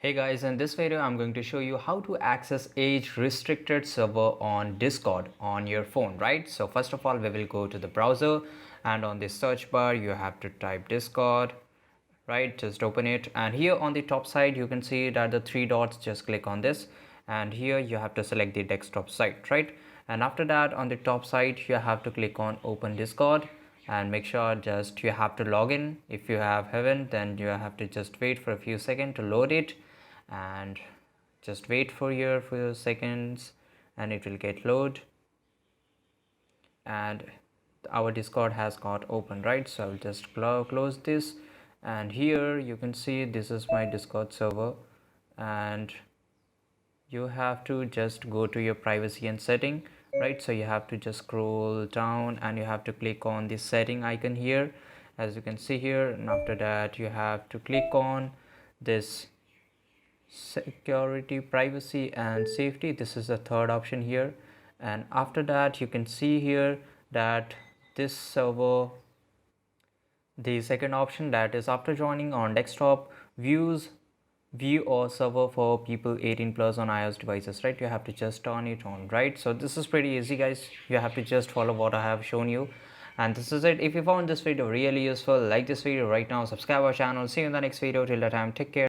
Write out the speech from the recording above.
Hey guys, in this video I'm going to show you how to access age restricted server on Discord on your phone, right? So first of all we will go to the browser, and on the search bar you have to type Discord, right? Just open it, and here on the top side you can see that the three dots. Just click on this, and here you have to select the desktop site, right? And after that, on the top side you have to click on open Discord, and make sure just you have to log in. If you haven't, then you have to just wait for a few seconds to load it, and just wait for your few seconds and it will get load. And our Discord has got open, right? So I'll just close this, and here you can see this is my Discord server, and you have to just go to your privacy and setting, right? So you have to just scroll down and you have to click on the setting icon here, as you can see here, and after that you have to click on this security, privacy and safety. This is the third option here, and after that you can see here that this server, the second option, that is after joining on desktop, view or server for people 18 plus on iOS devices, right? You have to just turn it on, right? So this is pretty easy guys, you have to just follow what I have shown you, and this is it. If you found this video really useful, like this video right now, subscribe our channel, see you in the next video. Till that time, take care.